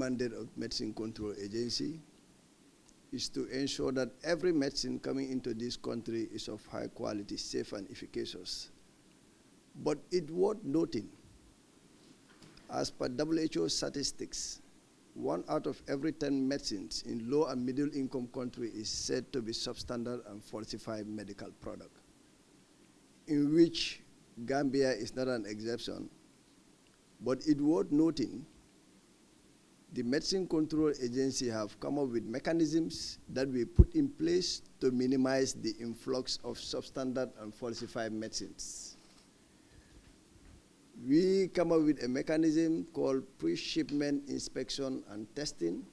mandate of Medicine Control Agency is to ensure that every medicine coming into this country is of high quality, safe and efficacious. But it worth noting, as per WHO statistics, 1 out of every 10 medicines in low and middle income country is said to be substandard and falsified medical product, in which Gambia is not an exception. But it worth noting, the Medicine Control Agency have come up with mechanisms that we put in place to minimize the influx of substandard and falsified medicines. We come up with a mechanism called pre-shipment inspection and testing,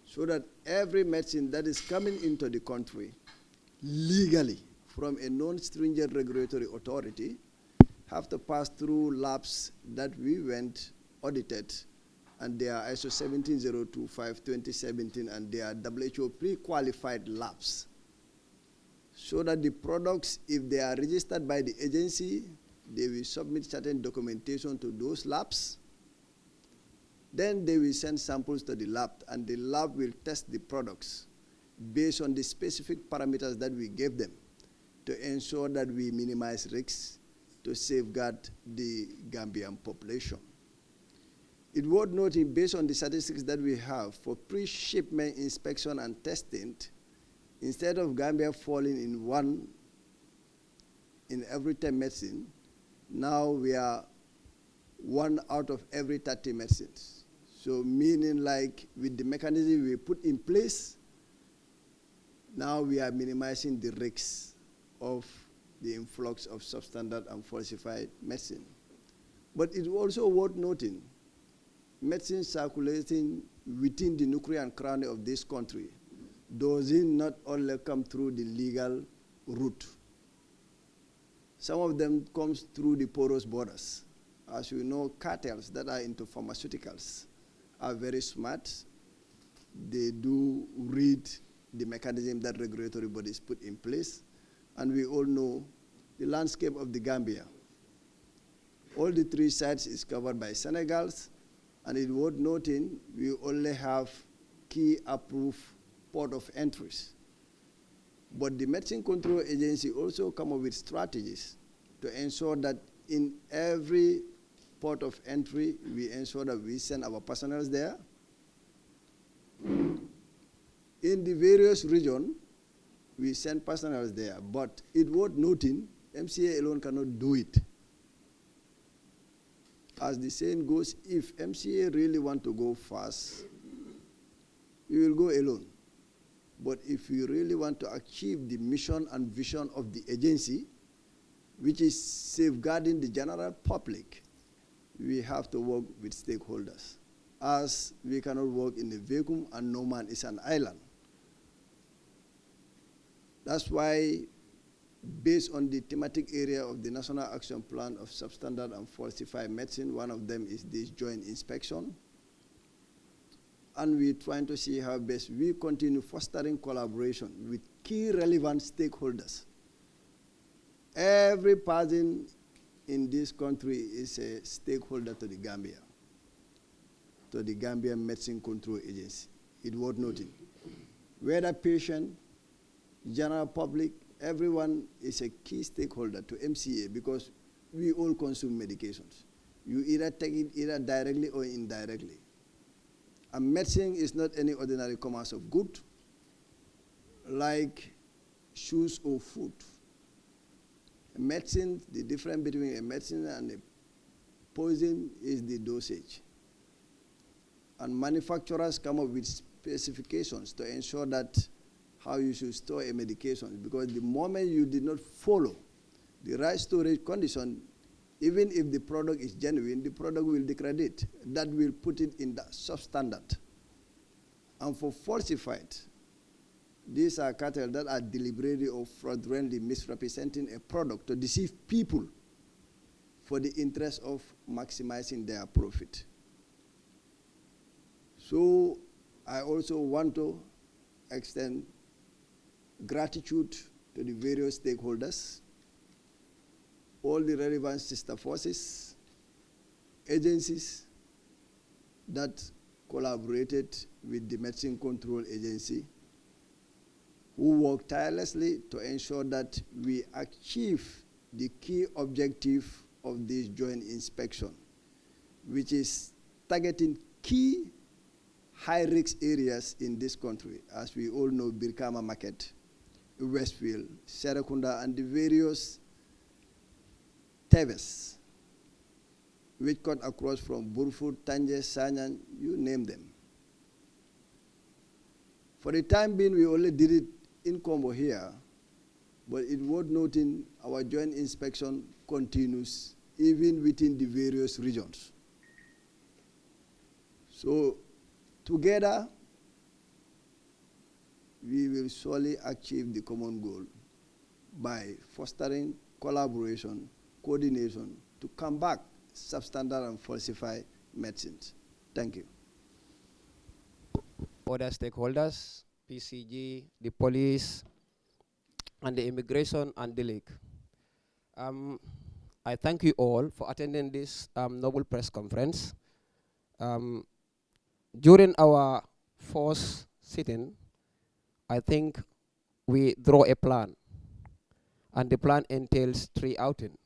so that every medicine that is coming into the country legally from a non-stringent regulatory authority have to pass through labs that we went audited, and they are ISO 17025:2017, and they are WHO pre-qualified labs, so that the products, if they are registered by the agency, they will submit certain documentation to those labs. Then they will send samples to the lab, and the lab will test the products based on the specific parameters that we gave them to ensure that we minimize risks to safeguard the Gambian population. It worth noting, based on the statistics that we have for pre-shipment inspection and testing, instead of Gambia falling in 1 in every 10 medicine, now we are 1 out of every 30 medicines. So meaning, like, with the mechanism we put in place, now we are minimizing the risks of the influx of substandard and falsified medicine. But it's also worth noting, medicine circulating within the nuclear and crown of this country does not only come through the legal route. Some of them comes through the porous borders. As you know, cartels that are into pharmaceuticals are very smart. They do read the mechanism that regulatory bodies put in place. And we all know the landscape of the Gambia. All the 3 sides is covered by Senegals, and it worth noting, we only have key approved port of entries. But the Medicine Control Agency also come up with strategies to ensure that in every port of entry, we ensure that we send our personnel there. In the various regions, we send personnel there, but it worth noting, MCA alone cannot do it. As the saying goes, if MCA really want to go fast, we will go alone. But if we really want to achieve the mission and vision of the agency, which is safeguarding the general public, we have to work with stakeholders, as we cannot work in a vacuum and no man is an island. That's why, based on the thematic area of the National Action Plan of Substandard and Falsified Medicine, one of them is this joint inspection. And we're trying to see how best we continue fostering collaboration with key relevant stakeholders. Every person in this country is a stakeholder to the Gambia, to the Gambian Medicine Control Agency. It's worth noting. Whether patient, general public, everyone is a key stakeholder to MCA, because we all consume medications. You either take it either directly or indirectly. And medicine is not any ordinary commerce of good, like shoes or food. Medicine, the difference between a medicine and a poison is the dosage. And manufacturers come up with specifications to ensure that how you should store a medication, because the moment you did not follow the right storage condition, even if the product is genuine, the product will degrade. That will put it in the substandard. And for falsified, these are cartels that are deliberately or fraudulently misrepresenting a product to deceive people for the interest of maximizing their profit. So I also want to extend gratitude to the various stakeholders, all the relevant sister forces, agencies that collaborated with the Medicine Control Agency, who work tirelessly to ensure that we achieve the key objective of this joint inspection, which is targeting key high-risk areas in this country. As we all know, Birkama Market, Westfield, Serekunda, and the various Teves, which cut across from Burfoot, Tanje, Sanyan, you name them. For the time being, we only did it in Combo here, but it worth noting our joint inspection continues even within the various regions. So together, we will surely achieve the common goal by fostering collaboration, coordination to combat substandard and falsified medicines. Thank you. Other stakeholders, PCG, the police, and the immigration and the league. I thank you all for attending this noble press conference. During our first sitting, I think we draw a plan, and the plan entails 3 outings.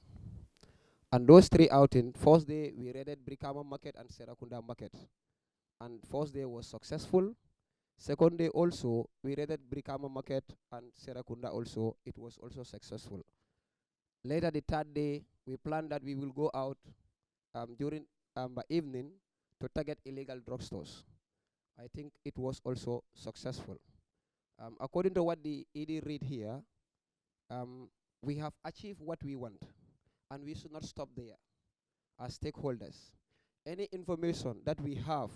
And those 3 outings, first day we raided Brikama Market and Serakunda Market, and first day was successful. Second day also, we raided Brikama Market and Serakunda also, it was also successful. Later the 3rd day, we planned that we will go out during by evening to target illegal drugstores. I think it was also successful. According to what the ED read here, we have achieved what we want, and we should not stop there as stakeholders. Any information that we have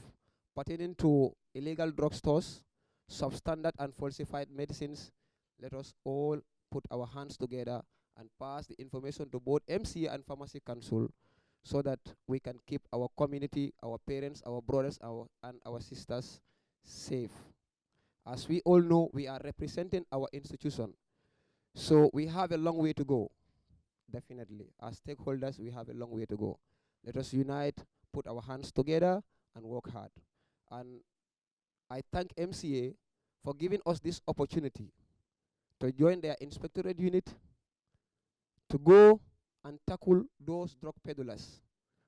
pertaining to illegal drugstores, substandard and falsified medicines, let us all put our hands together and pass the information to both MCA and Pharmacy Council so that we can keep our community, our parents, our brothers, and our sisters safe. As we all know, we are representing our institution. So we have a long way to go, definitely. As stakeholders, we have a long way to go. Let us unite, put our hands together, and work hard. And I thank MCA for giving us this opportunity to join their inspectorate unit to go and tackle those drug peddlers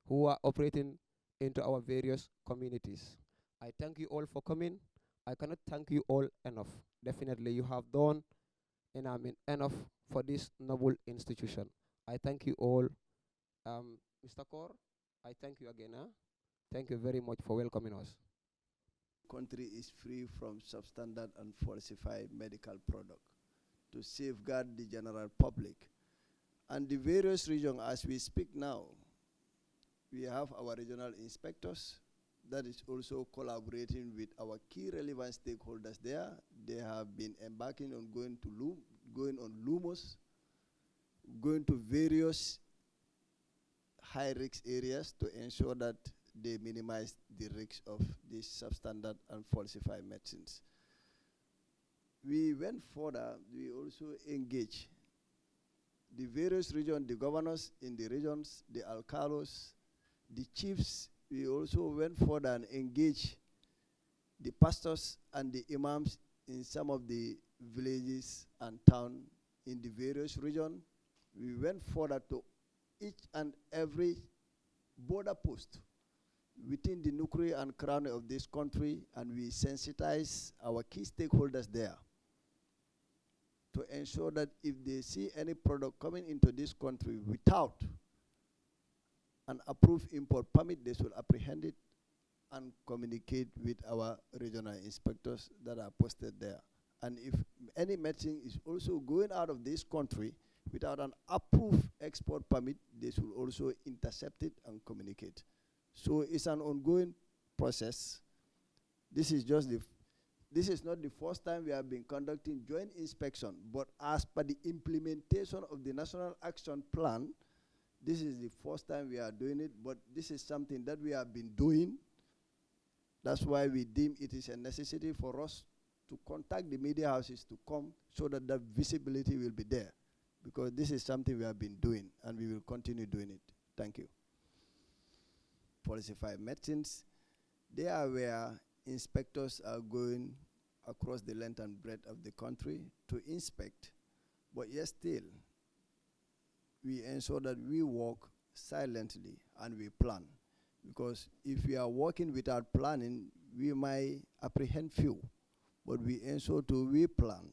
who are operating into our various communities. I thank you all for coming. I cannot thank you all enough. Definitely, you have done enough for this noble institution. I thank you all. Mr. Kor, I thank you again. Thank you very much for welcoming us. Country is free from substandard and falsified medical product to safeguard the general public. And the various regions, as we speak now, we have our regional inspectors that is also collaborating with our key relevant stakeholders there. They have been embarking on going on Lumos, going to various high-risk areas to ensure that they minimize the risks of these substandard and falsified medicines. We went further, we also engaged the various regions, the governors in the regions, the alcalos, the chiefs. We also went further and engaged the pastors and the imams in some of the villages and towns in the various regions. We went further to each and every border post within the nuclear and crown of this country, and we sensitize our key stakeholders there to ensure that if they see any product coming into this country without an approved import permit, they should apprehend it and communicate with our regional inspectors that are posted there. And if any medicine is also going out of this country without an approved export permit, they should also intercept it and communicate. So it's an ongoing process. This is not the first time we have been conducting joint inspection, but as per the implementation of the National Action Plan, this is the first time we are doing it, but this is something that we have been doing. That's why we deem it is a necessity for us to contact the media houses to come so that the visibility will be there, because this is something we have been doing and we will continue doing it. Thank you. Falsified medicines, They are where inspectors are going across the length and breadth of the country to inspect, but yet still, we ensure that we work silently and we plan. Because if we are working without planning, we might apprehend few, but we ensure we plan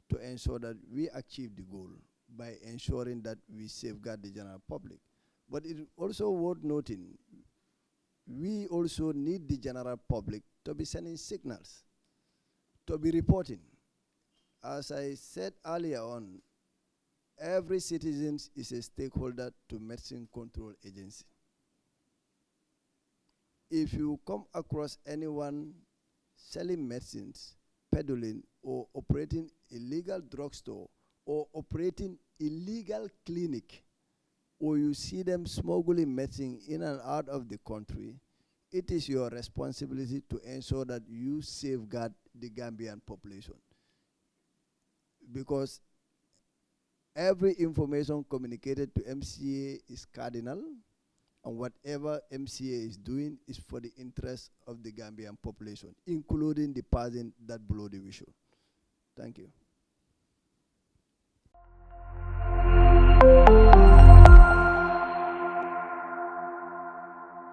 to ensure that we achieve the goal by ensuring that we safeguard the general public. But it is also worth noting, we also need the general public to be sending signals, to be reporting. As I said earlier on, every citizen is a stakeholder to medicine control agency. If you come across anyone selling medicines, peddling, or operating illegal drugstore, or operating illegal clinic, or you see them smuggling medicine in and out of the country, it is your responsibility to ensure that you safeguard the Gambian population. Because every information communicated to MCA is cardinal, and whatever MCA is doing is for the interest of the Gambian population, including the person that blew the whistle. Thank you.